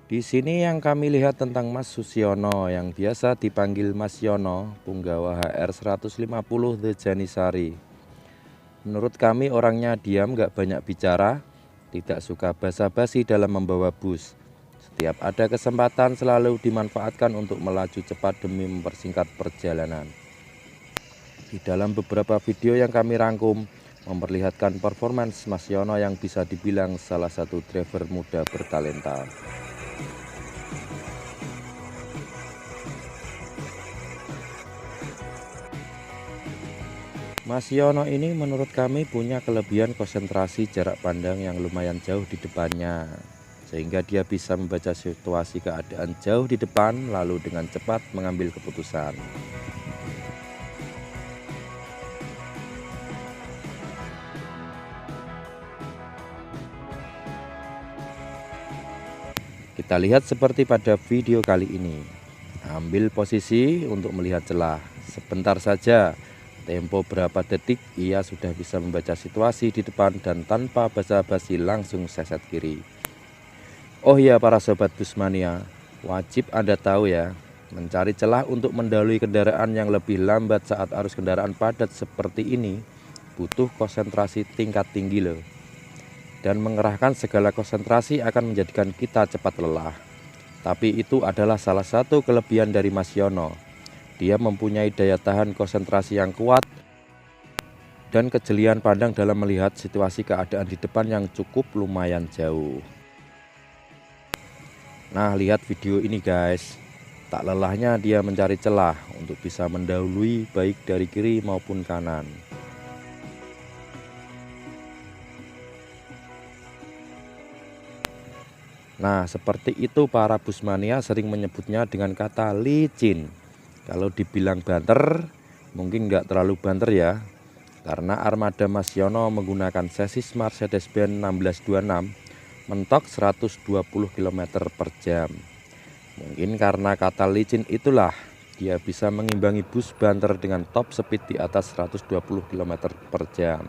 Di sini yang kami lihat tentang Mas Susiono yang biasa dipanggil Mas Yono, punggawa HR 150 The Janisari. Menurut kami orangnya diam, gak banyak bicara, tidak suka basa-basi dalam membawa bus. Setiap ada kesempatan selalu dimanfaatkan untuk melaju cepat demi mempersingkat perjalanan. Di dalam beberapa video yang kami rangkum, memperlihatkan performance Mas Yono yang bisa dibilang salah satu driver muda bertalenta. Mas Yono ini menurut kami punya kelebihan konsentrasi jarak pandang yang lumayan jauh di depannya, sehingga dia bisa membaca situasi keadaan jauh di depan lalu dengan cepat mengambil keputusan. Kita lihat seperti pada video kali ini. Ambil posisi untuk melihat celah. Sebentar saja, tempo berapa detik ia sudah bisa membaca situasi di depan dan tanpa basa-basi langsung seset kiri. Oh ya para sobat busmania, wajib Anda tahu ya, mencari celah untuk mendahului kendaraan yang lebih lambat saat arus kendaraan padat seperti ini butuh konsentrasi tingkat tinggi loh. Dan mengerahkan segala konsentrasi akan menjadikan kita cepat lelah. Tapi itu adalah salah satu kelebihan dari Mas Yono. Dia mempunyai daya tahan konsentrasi yang kuat dan kejelian pandang dalam melihat situasi keadaan di depan yang cukup lumayan jauh. Nah, lihat video ini guys. Tak lelahnya dia mencari celah untuk bisa mendahului baik dari kiri maupun kanan. Nah, seperti itu para busmania sering menyebutnya dengan kata licin. Kalau dibilang banter, mungkin nggak terlalu banter ya. Karena armada Mas Yono menggunakan chassis Mercedes-Benz 1626 mentok 120 km per jam. Mungkin karena kata licin itulah dia bisa mengimbangi bus banter dengan top speed di atas 120 km per jam.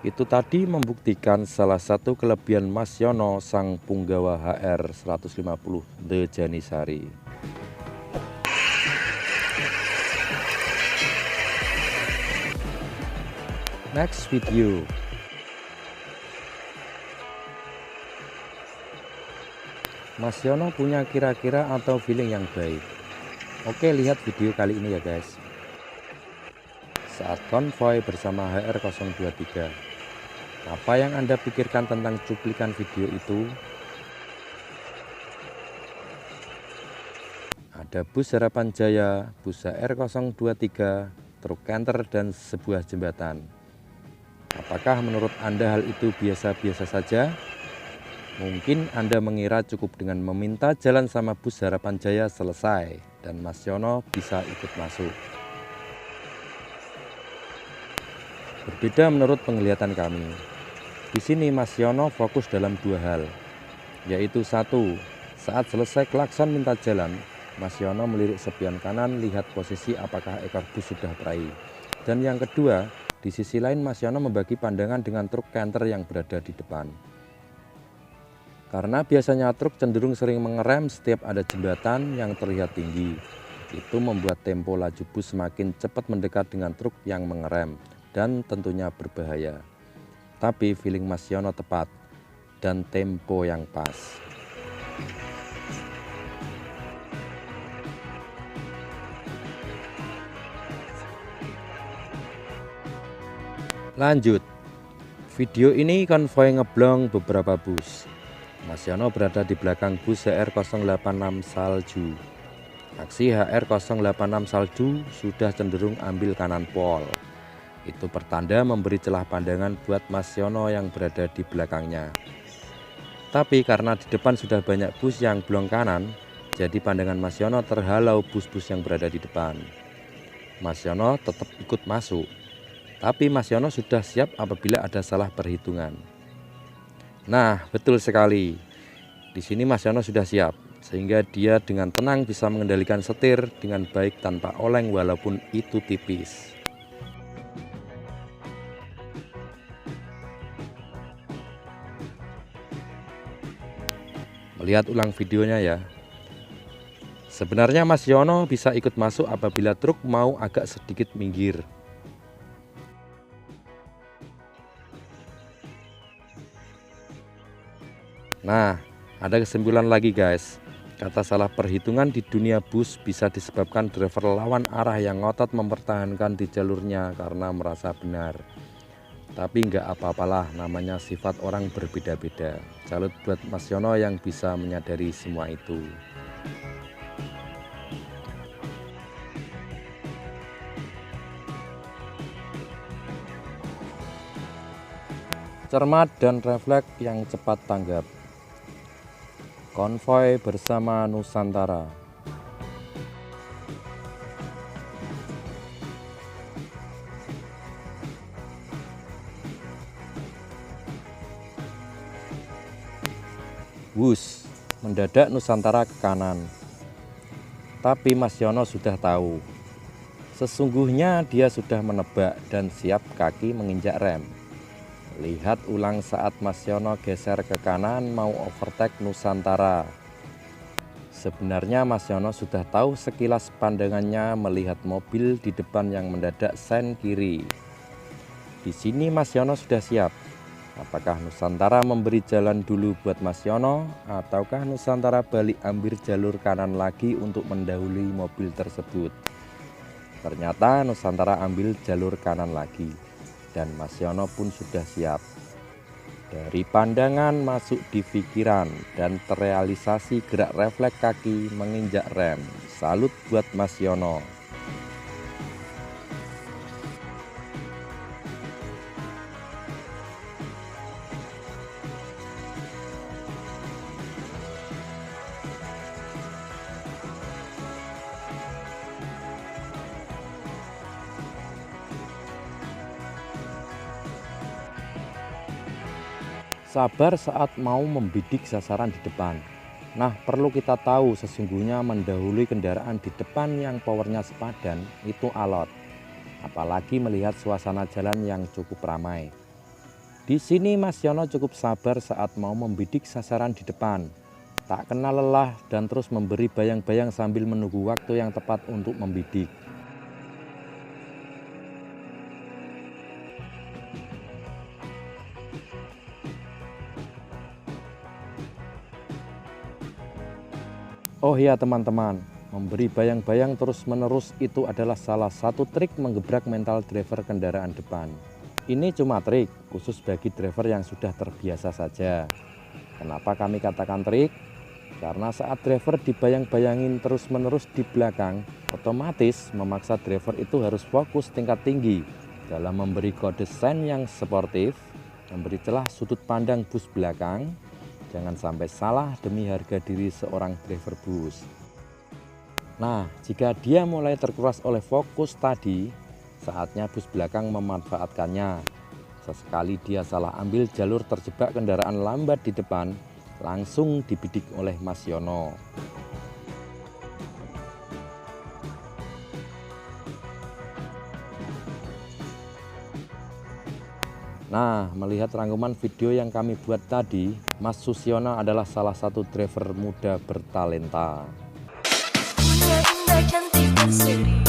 Itu tadi membuktikan salah satu kelebihan Mas Yono sang punggawa HR 150 The Janisari. Next video. Mas Yono punya kira-kira atau feeling yang baik. Oke, lihat video kali ini ya guys. Saat konvoy bersama HR023. Apa yang Anda pikirkan tentang cuplikan video itu? Ada bus Harapan Jaya, bus HR023, truk canter dan sebuah jembatan. Apakah menurut Anda hal itu biasa-biasa saja? Mungkin Anda mengira cukup dengan meminta jalan sama bus Harapan Jaya selesai dan Mas Yono bisa ikut masuk. Berbeda menurut penglihatan kami. Di sini Mas Yono fokus dalam dua hal, yaitu satu, saat selesai klakson minta jalan, Mas Yono melirik spion kanan lihat posisi apakah ekor bus sudah berai. Dan yang kedua, di sisi lain Mas Yono membagi pandangan dengan truk canter yang berada di depan. Karena biasanya truk cenderung sering mengerem setiap ada jembatan yang terlihat tinggi. Itu membuat tempo laju bus semakin cepat mendekat dengan truk yang mengerem dan tentunya berbahaya. Tapi feeling Mas Yono tepat dan tempo yang pas. Lanjut, video ini konvoy ngeblong beberapa bus. Mas Yono berada di belakang bus HR086 Salju. Aksi HR086 Salju sudah cenderung ambil kanan pol. Itu pertanda memberi celah pandangan buat Mas Yono yang berada di belakangnya. Tapi karena di depan sudah banyak bus yang blong kanan, jadi pandangan Mas Yono terhalau bus-bus yang berada di depan. Mas Yono tetap ikut masuk, tapi Mas Yono sudah siap apabila ada salah perhitungan. Nah, betul sekali. Di sini Mas Yono sudah siap, sehingga dia dengan tenang bisa mengendalikan setir dengan baik tanpa oleng walaupun itu tipis. Lihat ulang videonya ya. Sebenarnya Mas Yono bisa ikut masuk apabila truk mau agak sedikit minggir. Nah, ada kesimpulan lagi guys. Kata salah perhitungan di dunia bus bisa disebabkan driver lawan arah yang ngotot mempertahankan di jalurnya karena merasa benar. Tapi nggak apa-apalah, namanya sifat orang berbeda-beda. Salut buat Mas Yono yang bisa menyadari semua itu. Cermat dan refleks yang cepat tanggap. Konvoi bersama Nusantara. Wus, mendadak Nusantara ke kanan. Tapi Mas Yono sudah tahu. Sesungguhnya dia sudah menebak dan siap kaki menginjak rem. Lihat ulang saat Mas Yono geser ke kanan mau overtake Nusantara. Sebenarnya Mas Yono sudah tahu sekilas pandangannya melihat mobil di depan yang mendadak sen kiri. Di sini Mas Yono sudah siap. Apakah Nusantara memberi jalan dulu buat Mas Yono ataukah Nusantara balik ambil jalur kanan lagi untuk mendahului mobil tersebut? Ternyata Nusantara ambil jalur kanan lagi. Dan Mas Yono pun sudah siap. Dari pandangan masuk di pikiran dan terrealisasi gerak refleks kaki menginjak rem. Salut buat Mas Yono. Sabar saat mau membidik sasaran di depan. Nah, perlu kita tahu sesungguhnya mendahului kendaraan di depan yang powernya sepadan itu alot. Apalagi melihat suasana jalan yang cukup ramai. Di sini Mas Yono cukup sabar saat mau membidik sasaran di depan. Tak kenal lelah dan terus memberi bayang-bayang sambil menunggu waktu yang tepat untuk membidik. Oh iya teman-teman, memberi bayang-bayang terus-menerus itu adalah salah satu trik menggebrak mental driver kendaraan depan. Ini cuma trik khusus bagi driver yang sudah terbiasa saja. Kenapa kami katakan trik? Karena saat driver dibayang-bayangin terus-menerus di belakang, otomatis memaksa driver itu harus fokus tingkat tinggi dalam memberi kode sen yang sportif, memberi celah sudut pandang bus belakang. Jangan sampai salah demi harga diri seorang driver bus. Nah, jika dia mulai terkuras oleh fokus tadi, saatnya bus belakang memanfaatkannya. Sesekali dia salah ambil jalur terjebak kendaraan lambat di depan, langsung dibidik oleh Mas Yono. Nah, melihat rangkuman video yang kami buat tadi, Mas Susyono adalah salah satu driver muda bertalenta. Indah cantik berseri.